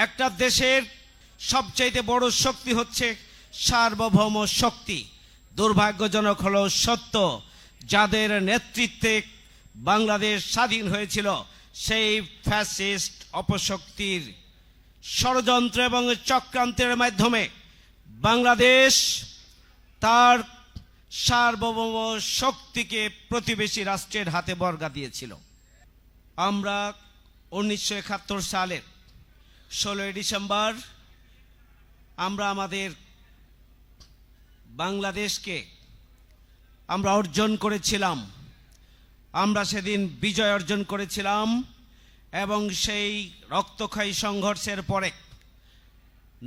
একটা দেশের সবচাইতে বড় শক্তি হচ্ছে সার্বভৌম শক্তি। দুর্ভাগ্যজনক হলো সত্য, যাদের নেতৃত্বে বাংলাদেশ স্বাধীন হয়েছিল সেই ফ্যাসিস্ট অপশক্তির ষড়যন্ত্র এবং চক্রান্তের মাধ্যমে বাংলাদেশ তার সার্বভৌম শক্তিকে প্রতিবেশী রাষ্ট্রের হাতে বর্গা দিয়েছিল। আমরা 1971 সালের 16 ডিসেম্বর আমরা আমাদের বাংলাদেশকে আমরা অর্জন করেছিলাম। আমরা সেদিন বিজয় অর্জন করেছিলাম এবং সেই রক্তক্ষয়ী সংঘর্ষের পরে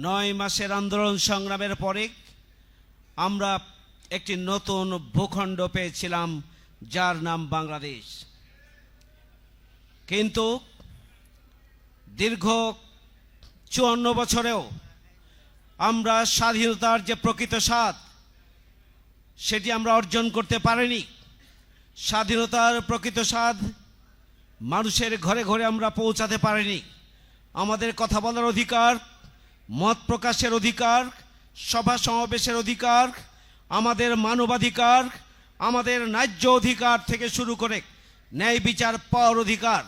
9 মাসের আন্দোলন সংগ্রামের পরে আমরা একটি নতুন ভূখণ্ড পেয়েছিলাম, যার নাম বাংলাদেশ। কিন্তু দীর্ঘ 54 বছরেও আমরা স্বাধীনতার যে প্রকৃত স্বাদ সেটি আমরা অর্জন করতে পারিনি। স্বাধীনতার প্রকৃত স্বাদ মানুষের ঘরে ঘরে আমরা পৌঁছাতে পারিনি। আমাদের কথা বলার অধিকার, মত প্রকাশের অধিকার, সভা সমাবেশের অধিকার, আমাদের মানবাধিকার, আমাদের ন্যায্য অধিকার থেকে শুরু করে ন্যায় বিচার পাওয়ার অধিকার,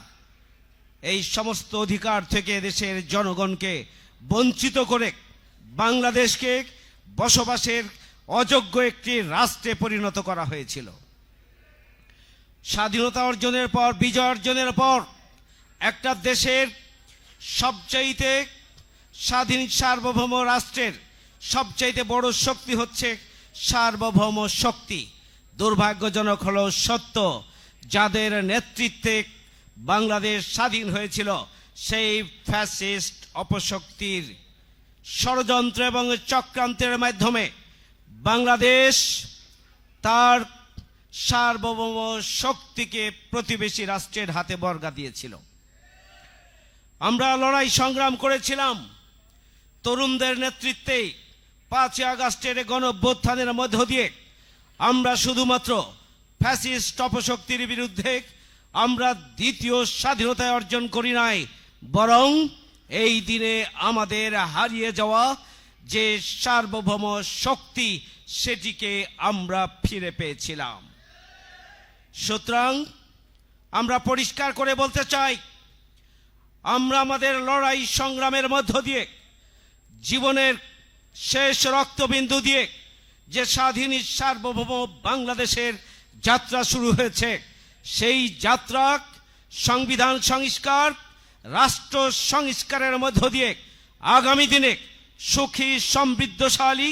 এই সমস্ত অধিকার থেকে দেশের জনগণকে বঞ্চিত করে বাংলাদেশকে বসবাসের অযোগ্য একটি রাষ্ট্রে পরিণত করা হয়েছিল। স্বাধীনতা অর্জনের পর, বিজয় অর্জনের পর একটা দেশের সবচাইতে স্বাধীন সার্বভৌম রাষ্ট্রের সবচাইতে বড় শক্তি হচ্ছে সার্বভৌম শক্তি। দুর্ভাগ্যজনক হলো সত্য, যাদের নেতৃত্বে বাংলাদেশ স্বাধীন হয়েছিল সেই ফ্যাসিস্ট অপশক্তির ষড়যন্ত্র এবং চক্রান্তের মাধ্যমে বাংলাদেশ তার সার্বভৌম শক্তিকে প্রতিবেশী রাষ্ট্রের হাতে বর্গা দিয়েছিল। আমরা লড়াই সংগ্রাম করেছিলাম তরুণদের নেতৃত্বে। 5 আগস্টের গণঅভ্যুত্থানের মধ্য দিয়ে আমরা শুধুমাত্র ফ্যাসিস্ট অপশক্তির বিরুদ্ধে আমরা দ্বিতীয় স্বাধীনতা অর্জন করি নাই, বরং এই দিনে আমাদের হারিয়ে যাওয়া যে সার্বভৌম শক্তি সেটিকে আমরা ফিরে পেয়েছিলাম। সুতরাং আমরা পরিষ্কার করে বলতে চাই, আমরা আমাদের লড়াই সংগ্রামের মধ্য দিয়ে জীবনের শেষ রক্তবিন্দু দিয়ে যে স্বাধীন সার্বভৌম বাংলাদেশের যাত্রা শুরু হয়েছে, সেই যাত্রা সংবিধান সংস্কার, রাষ্ট্র সংস্কারের মধ্য দিয়ে আগামী দিনে সুখী, সমৃদ্ধশালী,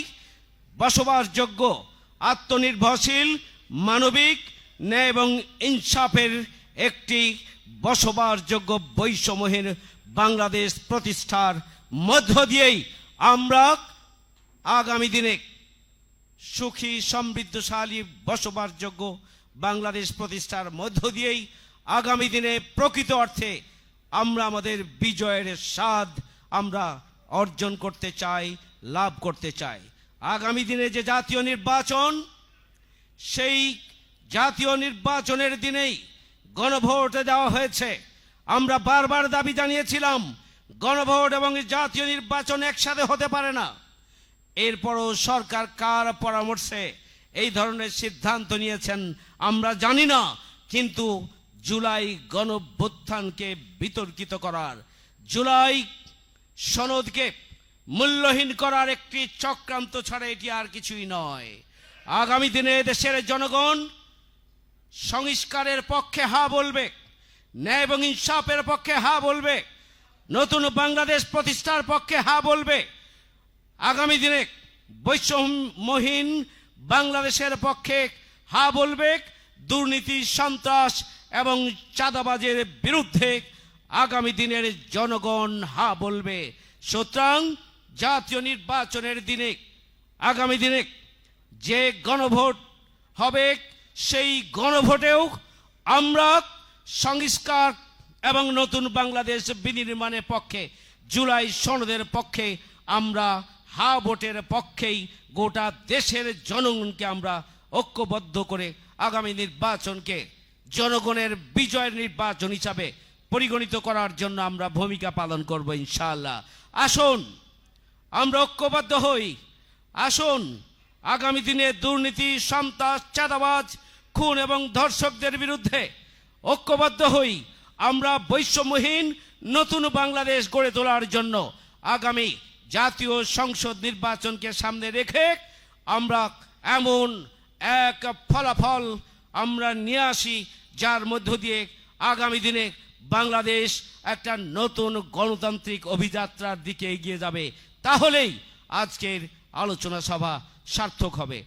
বসবাসযোগ্য, আত্মনির্ভরশীল, মানবিক, ন্যায় এবং ইনসাফের একটি বসবাসযোগ্য বৈষম্যহীন বাংলাদেশ প্রতিষ্ঠার মধ্য দিয়েই আমরা আগামী দিনে সুখী, সমৃদ্ধশালী, বসবাসযোগ্য বাংলাদেশ প্রতিষ্ঠার মধ্য দিয়েই আগামী দিনে প্রকৃত অর্থে আমরা আমাদের বিজয়ের স্বাদ আমরা অর্জন করতে চাই, লাভ করতে চাই। আগামী দিনে যে জাতীয় নির্বাচন, সেই জাতীয় নির্বাচনের দিনেই গণভোট দেওয়া হয়েছে। আমরা বারবার দাবি জানিয়েছিলাম গণভোট এবং জাতীয় নির্বাচন একসাথে হতে পারে না। এরপরও সরকার কার পরামর্শে এই ধরনের সিদ্ধান্ত নিয়েছেন আমরা জানি না, কিন্তু জুলাই গণঅভ্যুত্থানকে বিতর্কিত করার, জুলাই সনদকে মূল্যহীন করার একটি চক্রান্ত ছাড়া এটি আর কিছুই নয়। আগামী দিনে দেশের জনগণ সংস্কারের পক্ষে হা বলবে, ন্যায় এবং ইনসাফের পক্ষে হা বলবে, নতুন বাংলাদেশ প্রতিষ্ঠার পক্ষে হা বলবে। আগামী দিনে বৈষম্যহীন বাংলাদেশের পক্ষে হা বলবে। দুর্নীতি, সন্ত্রাস এবং চাঁদাবাজের বিরুদ্ধে আগামী দিনের জনগণ হা বলবে। সুতরাং জাতীয় নির্বাচনের দিনে, আগামী দিনে যে গণভোট হবে, সেই গণভোটেও আমরা সংস্কার এবং নতুন বাংলাদেশ বিনির্মাণের পক্ষে, জুলাই সনদের পক্ষে আমরা হা ভোটের পক্ষেই গোটা দেশের জনগণকে আমরা ঐক্যবদ্ধ করে আগামী নির্বাচনকে জনগণের বিজয়ের নির্বাচন হিসাবে পরিগণিত করার জন্য আমরা ভূমিকা পালন করব ইনশাআল্লাহ। আসুন আমরা ঐক্যবদ্ধ হই। আসুন আগামী দিনে দুর্নীতি, সন্ত্রাস, চাঁদাবাজ, খুন এবং ধর্ষকদের বিরুদ্ধে ঐক্যবদ্ধ হই। আমরা বৈষম্যহীন নতুন বাংলাদেশ গড়ে তোলার জন্য আগামী জাতীয় সংসদ নির্বাচনকে সামনে রেখে আমরা এমন এক ফলাফল আমরা নিয়ে আসি যার মধ্য দিয়ে আগামী দিনে বাংলাদেশ একটা নতুন গণতান্ত্রিক অভিযাত্রার দিকে এগিয়ে যাবে। তাহলেই আজকের আলোচনা সভা সার্থক হবে।